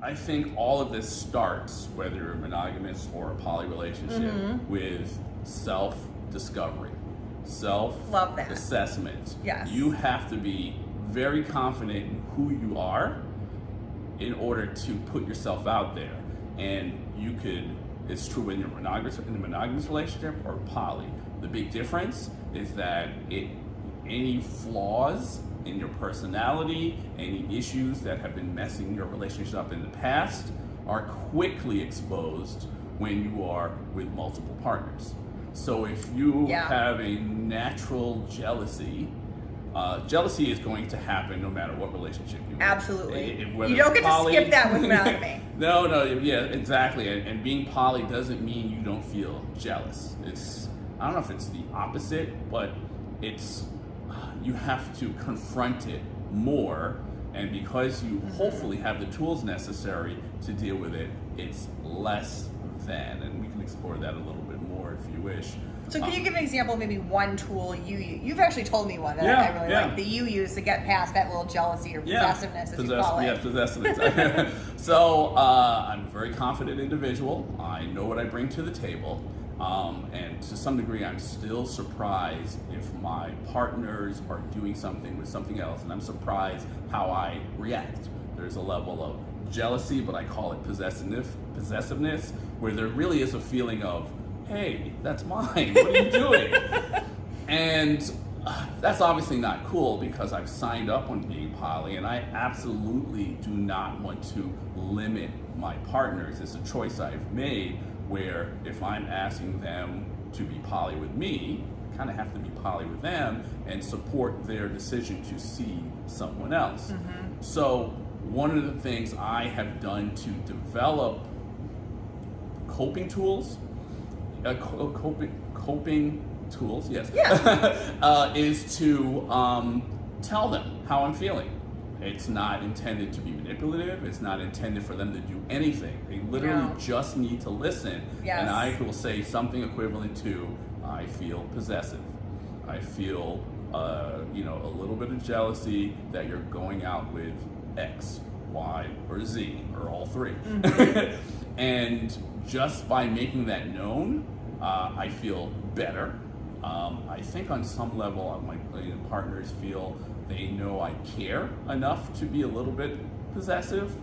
I think all of this starts, whether you're monogamous or a poly relationship, with self-discovery, Love that. self-assessment. Yes. You have to be very confident in who you are in order to put yourself out there. And you could, it's true in a monogamous relationship or poly. The big difference is that any flaws in your personality, any issues that have been messing your relationship up in the past are quickly exposed when you are with multiple partners. So if you have a natural jealousy, jealousy is going to happen no matter what relationship you're in. Absolutely. You don't get to skip that with monogamy. No, yeah, exactly. And being poly doesn't mean you don't feel jealous. I don't know if it's the opposite, but it's, you have to confront it more, and because you hopefully have the tools necessary to deal with it, it's less than, and we can explore that a little bit more if you wish. So can you give an example of maybe one tool you've actually told me one that I really like, that you use to get past that little jealousy or possessiveness, as you call it. Yeah, possessiveness. So I'm a very confident individual. I know what I bring to the table. And to some degree, I'm still surprised if my partners are doing something with something else, and I'm surprised how I react. There's a level of jealousy, but I call it possessiveness, where there really is a feeling of, hey, that's mine, what are you doing? And that's obviously not cool, because I've signed up on being poly, and I absolutely do not want to limit my partners. It's a choice I've made, where if I'm asking them to be poly with me, I kind of have to be poly with them and support their decision to see someone else. So one of the things I have done to develop coping tools, yes, is to tell them how I'm feeling. It's not intended to be manipulative. It's not intended for them to do anything. They literally just need to listen. And I will say something equivalent to, I feel possessive. I feel, a little bit of jealousy that you're going out with X, Y, or Z, or all three. And just by making that known, I feel better. I think on some level, my partners feel they know I care enough to be a little bit possessive,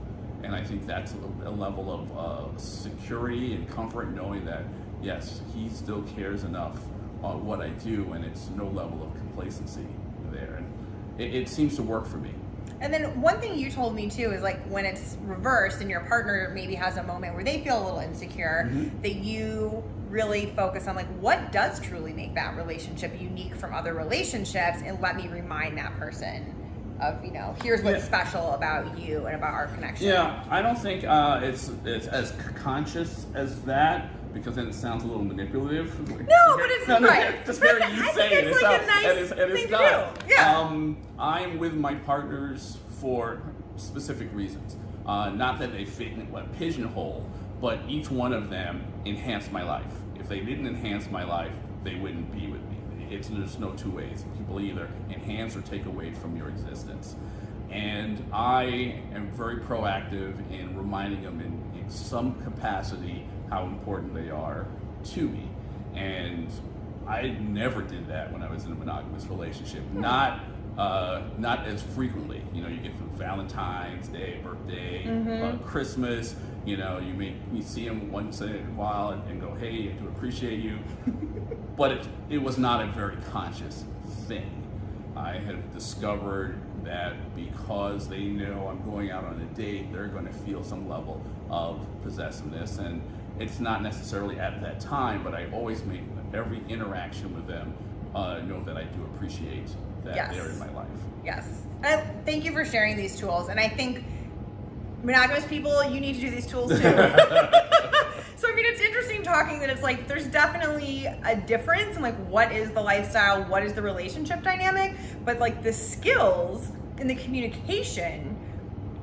and I think that's a level of security and comfort, knowing that yes, he still cares enough on what I do, and it's no level of complacency there, and it seems to work for me. And then one thing you told me too is, like, when it's reversed and your partner maybe has a moment where they feel a little insecure, that you really focus on, like, what does truly make that relationship unique from other relationships, and let me remind that person of, here's what's special about you and about our connection. Yeah, I don't think it's as conscious as that, because then it sounds a little manipulative. No, but it's right. Just hearing you say it, it's like a nice thing to do. Yeah. I'm with my partners for specific reasons. Not that they fit in a pigeonhole, but each one of them enhance my life. If they didn't enhance my life, they wouldn't be with me. There's no two ways. People either enhance or take away from your existence. And I am very proactive in reminding them in some capacity how important they are to me. And I never did that when I was in a monogamous relationship. Not as frequently. You get from Valentine's Day, birthday, Christmas. You see them once in a while and go, hey, I do appreciate you. But it was not a very conscious thing. I have discovered that because they know I'm going out on a date, they're going to feel some level of possessiveness. And it's not necessarily at that time, but I always make every interaction with them know that I do appreciate that they're in my life. Yes. Thank you for sharing these tools. And I think monogamous people, you need to do these tools too. So, it's interesting talking that it's like there's definitely a difference in, like, what is the lifestyle, what is the relationship dynamic, but, like, the skills and the communication,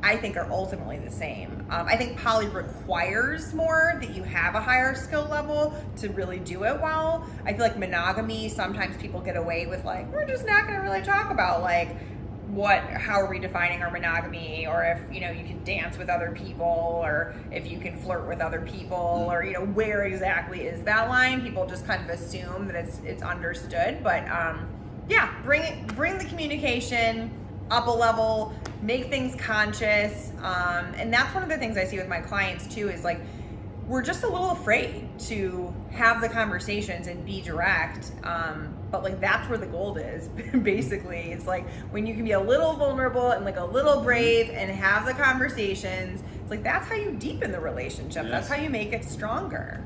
I think, are ultimately the same. I think poly requires more, that you have a higher skill level to really do it well. I feel like monogamy, sometimes people get away with, like, we're just not going to really talk about, like, how are we defining our monogamy, or if you can dance with other people, or if you can flirt with other people, or where exactly is that line. People just kind of assume that it's understood, but bring the communication up a level, make things conscious, and that's one of the things I see with my clients too, is like we're just a little afraid to have the conversations and be direct, but like that's where the gold is. Basically, it's like when you can be a little vulnerable and like a little brave and have the conversations, it's like that's how you deepen the relationship. Yes. That's how you make it stronger.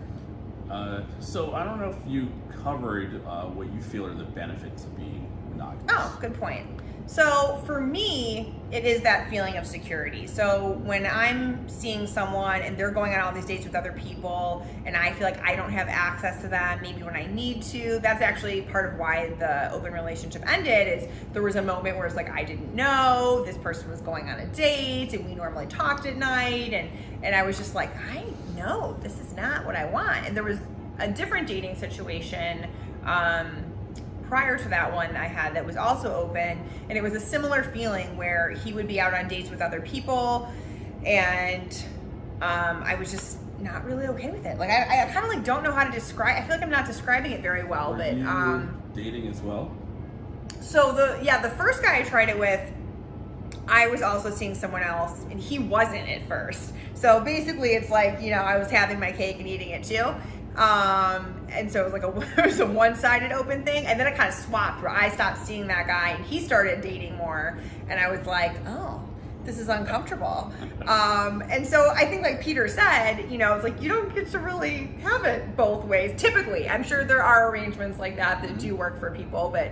So I don't know if you covered what you feel are the benefits of being monogamous. Oh, good point. So for me, it is that feeling of security. So when I'm seeing someone and they're going on all these dates with other people and I feel like I don't have access to them, maybe when I need to, that's actually part of why the open relationship ended. Is there was a moment where it's like I didn't know this person was going on a date and we normally talked at night, and I was just like, I know this is not what I want. And there was a different dating situation prior to that one I had that was also open, and it was a similar feeling where he would be out on dates with other people, and I was just not really okay with it. Like I kind of like don't know how to describe. I feel like I'm not describing it very well. Were but you dating as well? So the first guy I tried it with, I was also seeing someone else, and he wasn't at first. So basically, it's like I was having my cake and eating it too. And so it was like it was a one-sided open thing, and then it kind of swapped where I stopped seeing that guy and he started dating more, and I was like, oh, this is uncomfortable. And so I think like Peter said, it's like you don't get to really have it both ways. Typically, I'm sure there are arrangements like that do work for people, but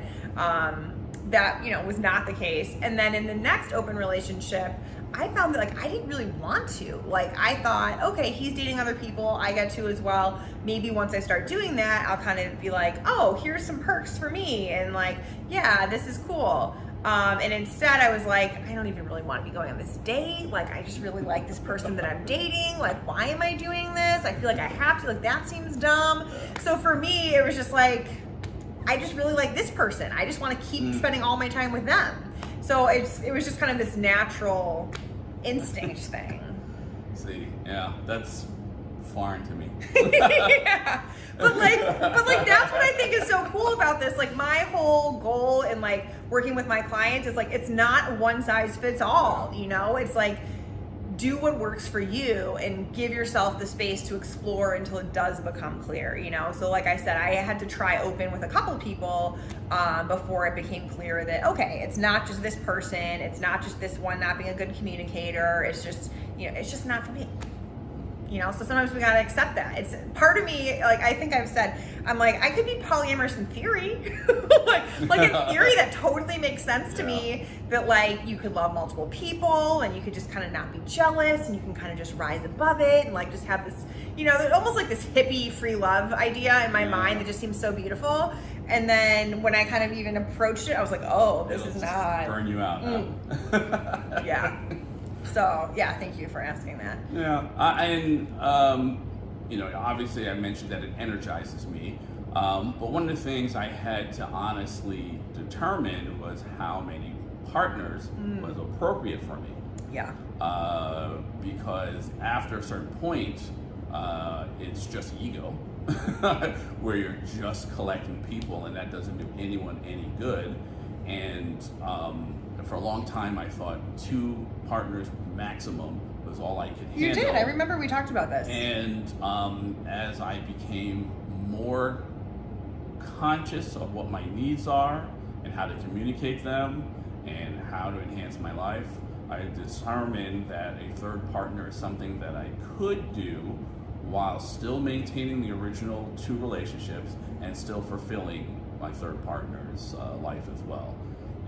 that was not the case. And then in the next open relationship, I found that like I didn't really want to. Like I thought, okay, he's dating other people, I get to as well. Maybe once I start doing that, I'll kind of be like, oh, here's some perks for me, and like, yeah, this is cool. And instead I was like, I don't even really want to be going on this date. Like I just really like this person that I'm dating. Like why am I doing this? I feel like I have to. Like that seems dumb. So for me, it was just like, I just really like this person. I just want to keep spending all my time with them. So it was just kind of this natural instinct thing. See, yeah, that's foreign to me. Yeah. But like that's what I think is so cool about this. Like my whole goal in like working with my clients is like it's not one size fits all, It's like do what works for you and give yourself the space to explore until it does become clear, So like I said, I had to try open with a couple people before it became clear that, okay, it's not just this person. It's not just this one not being a good communicator. It's just, it's just not for me. So sometimes we gotta accept that. It's part of me, like I think I've said, I'm like, I could be polyamorous in theory. like in theory, that totally makes sense to me, that like you could love multiple people and you could just kind of not be jealous and you can kind of just rise above it and like just have this, almost like this hippie free love idea in my mind that just seems so beautiful. And then when I kind of even approached it, I was like, oh, this is not. Burn you out. Huh? Yeah. So yeah, thank you for asking that. Yeah, obviously I mentioned that it energizes me, but one of the things I had to honestly determine was how many partners was appropriate for me. Yeah. Because after a certain point, it's just ego, where you're just collecting people, and that doesn't do anyone any good. And for a long time, I thought 2 partners maximum was all I could handle. You did. I remember we talked about this. And as I became more conscious of what my needs are and how to communicate them and how to enhance my life, I determined that a third partner is something that I could do while still maintaining the original 2 relationships and still fulfilling my third partner's life as well.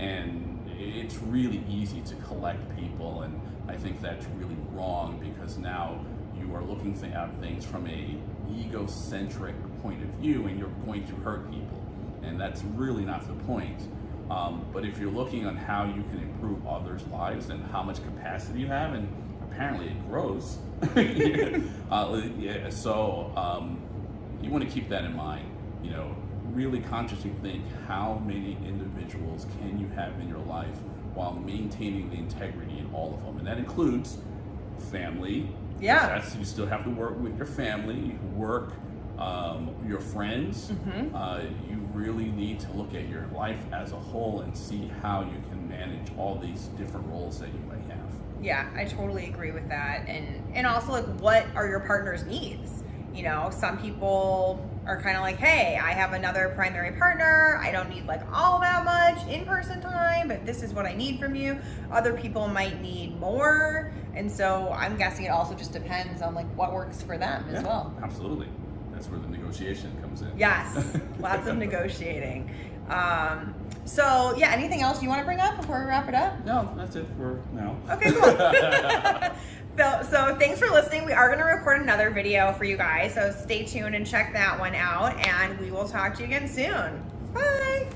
And it's really easy to collect people, and I think that's really wrong because now you are looking at things from a egocentric point of view, and you're going to hurt people, and that's really not the point. But if you're looking on how you can improve others' lives and how much capacity you have, and apparently it grows, so you want to keep that in mind. Really consciously think, how many individuals can you have in your life while maintaining the integrity in all of them. And that includes family. Yeah. That's, you still have to work with your family, work, your friends. You really need to look at your life as a whole and see how you can manage all these different roles that you might have. Yeah, I totally agree with that. And also, like, what are your partner's needs? You know, some people are kind of like, hey, I have another primary partner. I don't need like all that much in-person time, but this is what I need from you. Other people might need more. And so I'm guessing it also just depends on like what works for them as well. Absolutely. That's where the negotiation comes in. Yes, lots of negotiating. So yeah, anything else you want to bring up before we wrap it up? No, that's it for now. Okay, cool. So thanks for listening. We are going to record another video for you guys, so stay tuned and check that one out, and we will talk to you again soon. Bye.